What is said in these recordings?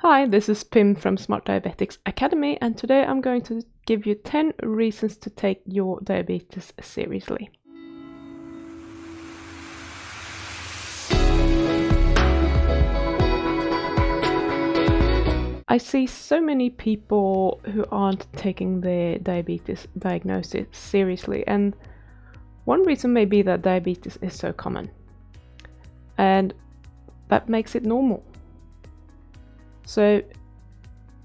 Hi, this is Pim from Smart Diabetics Academy, and today I'm going to give you 10 reasons to take your diabetes seriously. I see so many people who aren't taking their diabetes diagnosis seriously, and one reason may be that diabetes is so common, and that makes it normal. So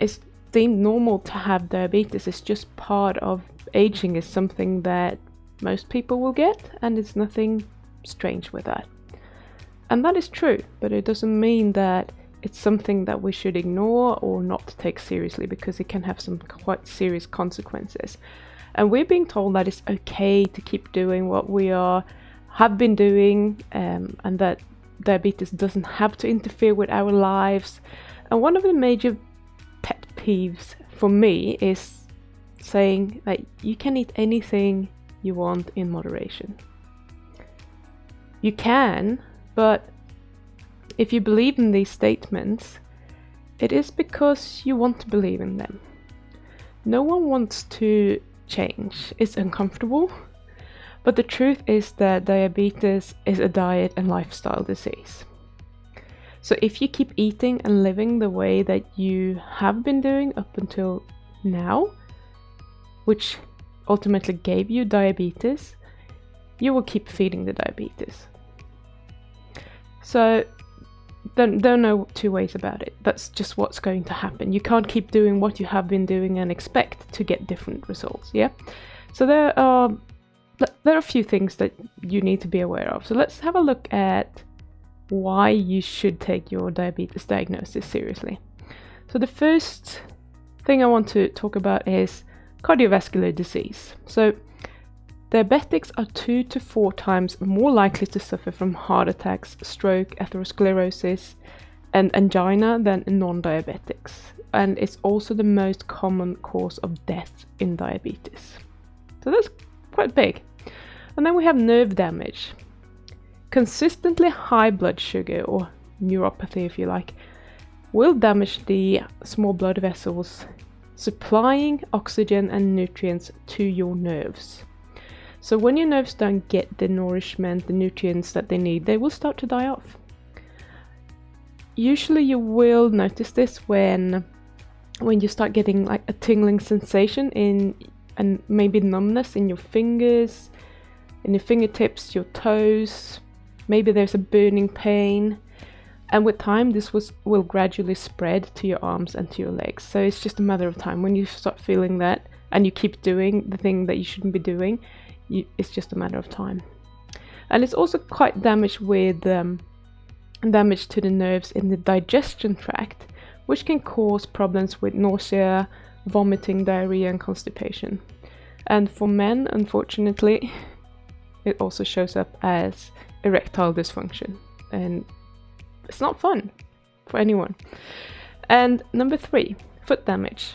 it's deemed normal to have diabetes. It's just part of aging. Is something that most people will get, and it's nothing strange with that. And that is true, but it doesn't mean that it's something that we should ignore or not take seriously, because it can have some quite serious consequences. And we're being told that it's okay to keep doing what we have been doing, and that diabetes doesn't have to interfere with our lives. And one of the major pet peeves for me is saying that you can eat anything you want in moderation. You can, but if you believe in these statements, it is because you want to believe in them. No one wants to change. It's uncomfortable, but the truth is that diabetes is a diet and lifestyle disease. So if you keep eating and living the way that you have been doing up until now, which ultimately gave you diabetes, you will keep feeding the diabetes. So there are no two ways about it. That's just what's going to happen. You can't keep doing what you have been doing and expect to get different results, yeah? So there are a few things that you need to be aware of. So let's have a look at why you should take your diabetes diagnosis seriously. So the first thing I want to talk about is cardiovascular disease. So diabetics are 2 to 4 times more likely to suffer from heart attacks, stroke, atherosclerosis, and angina than non-diabetics. And it's also the most common cause of death in diabetes. So that's quite big. And then we have nerve damage. Consistently high blood sugar, or neuropathy if you like, will damage the small blood vessels supplying oxygen and nutrients to your nerves. So when your nerves don't get the nourishment, the nutrients that they need, they will start to die off. Usually you will notice this when you start getting like a tingling sensation and maybe numbness in your fingers, in your fingertips, your toes. Maybe there's a burning pain, and with time this will gradually spread to your arms and to your legs. So it's just a matter of time. When you start feeling that and you keep doing the thing that you shouldn't be doing, it's just a matter of time. And it's also quite damaged with damage to the nerves in the digestion tract, which can cause problems with nausea, vomiting, diarrhea, and constipation. And for men, unfortunately, it also shows up as erectile dysfunction, and it's not fun for anyone. And number 3, foot damage.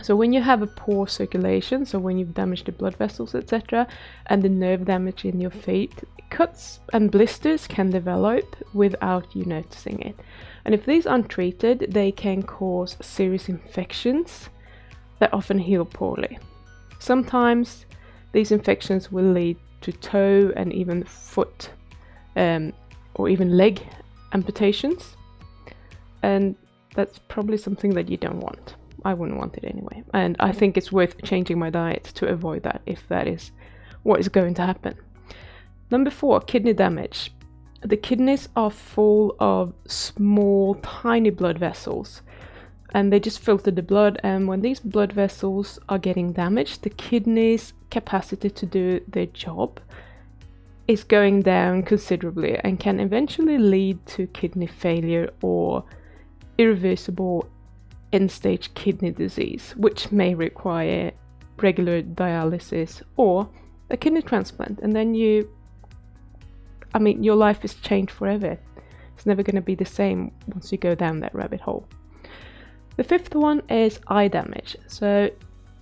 So when you have a poor circulation, so when you've damaged the blood vessels, etc., and the nerve damage in your feet, cuts and blisters can develop without you noticing it. And if these aren't treated, they can cause serious infections that often heal poorly. Sometimes these infections will lead to toe and even foot or even leg amputations, and that's probably something that you don't want. I wouldn't want it anyway, and I think it's worth changing my diet to avoid that if that is what is going to happen. Number 4, kidney damage. The kidneys are full of small, tiny blood vessels, and they just filter the blood, and when these blood vessels are getting damaged, the kidneys' capacity to do their job is going down considerably and can eventually lead to kidney failure or irreversible end-stage kidney disease, which may require regular dialysis or a kidney transplant. And then your life is changed forever. It's never going to be the same once you go down that rabbit hole. The 5th one is eye damage. So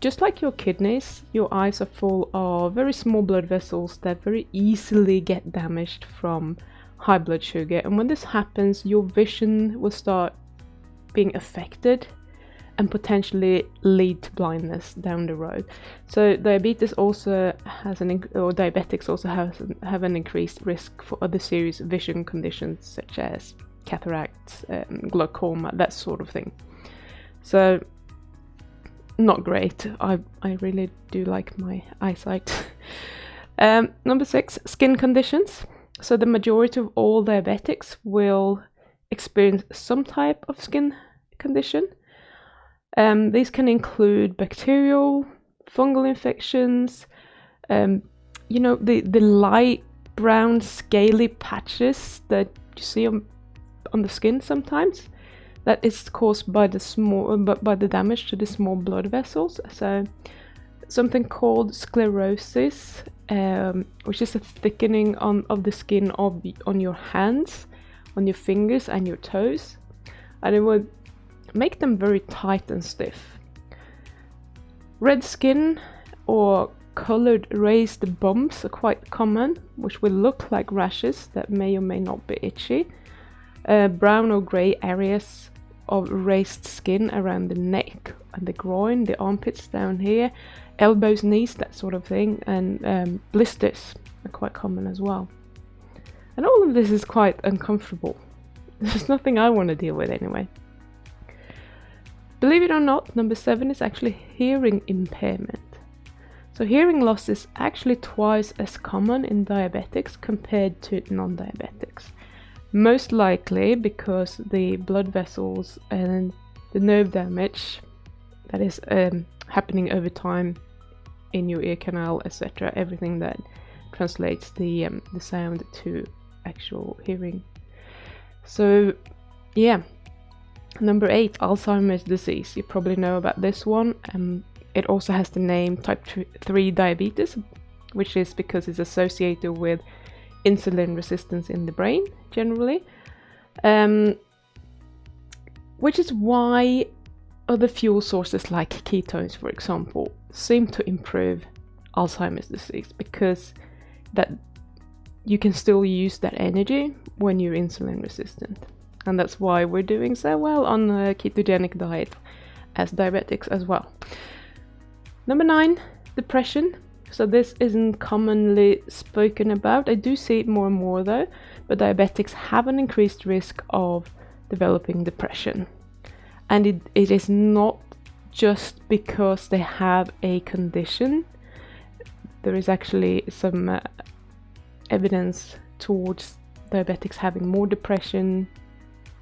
just like your kidneys, your eyes are full of very small blood vessels that very easily get damaged from high blood sugar. And when this happens, your vision will start being affected and potentially lead to blindness down the road. So diabetics also have an increased risk for other serious vision conditions such as cataracts, glaucoma, that sort of thing. So not great. I really do like my eyesight. Number 6, skin conditions. So the majority of all diabetics will experience some type of skin condition. These can include bacterial, fungal infections, the light brown scaly patches that you see on the skin sometimes. That is caused by the damage to the small blood vessels. So something called sclerosis, which is a thickening of the skin on your hands, on your fingers and your toes, and it would make them very tight and stiff. Red skin or colored raised bumps are quite common, which will look like rashes that may or may not be itchy. Brown or grey areas of raised skin around the neck and the groin, the armpits down here, elbows, knees, that sort of thing, and blisters are quite common as well. And all of this is quite uncomfortable. There's nothing I want to deal with anyway. Believe it or not, number 7 is actually hearing impairment. So hearing loss is actually twice as common in diabetics compared to non-diabetics. Most likely because the blood vessels and the nerve damage that is happening over time in your ear canal, etc., everything that translates the sound to actual hearing. So yeah, number 8, Alzheimer's disease. You probably know about this one. It also has the name type 3 diabetes, which is because it's associated with insulin resistance in the brain generally, which is why other fuel sources like ketones, for example, seem to improve Alzheimer's disease, because that you can still use that energy when you're insulin resistant, and that's why we're doing so well on a ketogenic diet as diabetics as well. Number 9, depression. So this isn't commonly spoken about. I do see it more and more though, but diabetics have an increased risk of developing depression. And it is not just because they have a condition. There is actually some evidence towards diabetics having more depression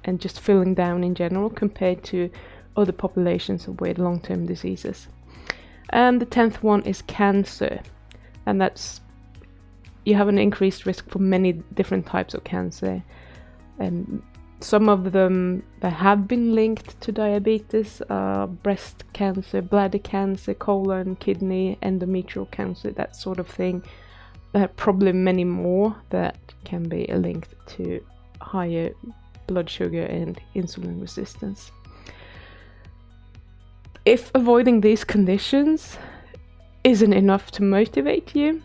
and just feeling down in general compared to other populations with long-term diseases. And the 10th one is cancer, and that's, you have an increased risk for many different types of cancer, and some of them that have been linked to diabetes are breast cancer, bladder cancer, colon, kidney, endometrial cancer, that sort of thing. There are probably many more that can be linked to higher blood sugar and insulin resistance. If avoiding these conditions isn't enough to motivate you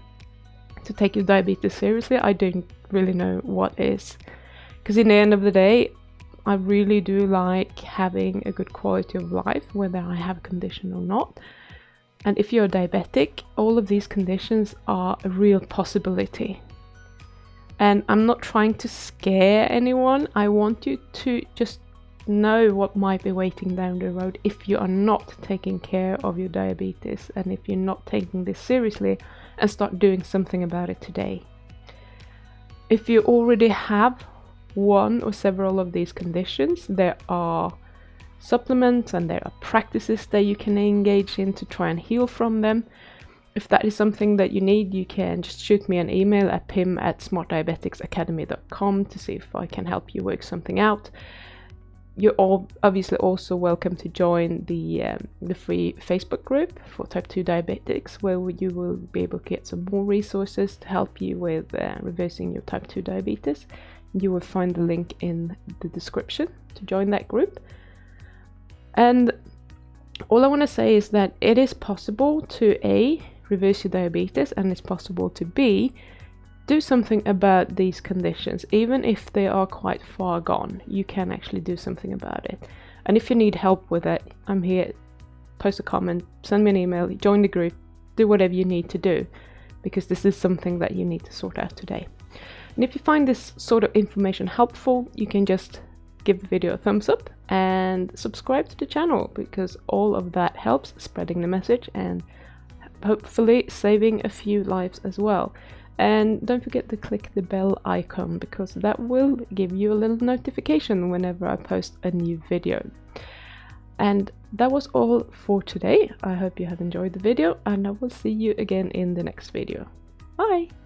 to take your diabetes seriously, I don't really know what is. Because in the end of the day, I really do like having a good quality of life, whether I have a condition or not. And if you're diabetic, all of these conditions are a real possibility. And I'm not trying to scare anyone. I want you to just know what might be waiting down the road if you are not taking care of your diabetes, and if you're not taking this seriously and start doing something about it today. If you already have one or several of these conditions, there are supplements and there are practices that you can engage in to try and heal from them. If that is something that you need, you can just shoot me an email at pim@smartdiabeticsacademy.com to see if I can help you work something out. You're all obviously also welcome to join the free Facebook group for type 2 diabetics, where you will be able to get some more resources to help you with reversing your type 2 diabetes. You will find the link in the description to join that group. And all I want to say is that it is possible to A, reverse your diabetes, and it's possible to B, do something about these conditions. Even if they are quite far gone, you can actually do something about it. And if you need help with it, I'm here. Post a comment, send me an email, join the group, do whatever you need to do, because this is something that you need to sort out today. And if you find this sort of information helpful, you can just give the video a thumbs up and subscribe to the channel, because all of that helps spreading the message and hopefully saving a few lives as well. And don't forget to click the bell icon, because that will give you a little notification whenever I post a new video. And that was all for today. I hope you have enjoyed the video, and I will see you again in the next video. Bye!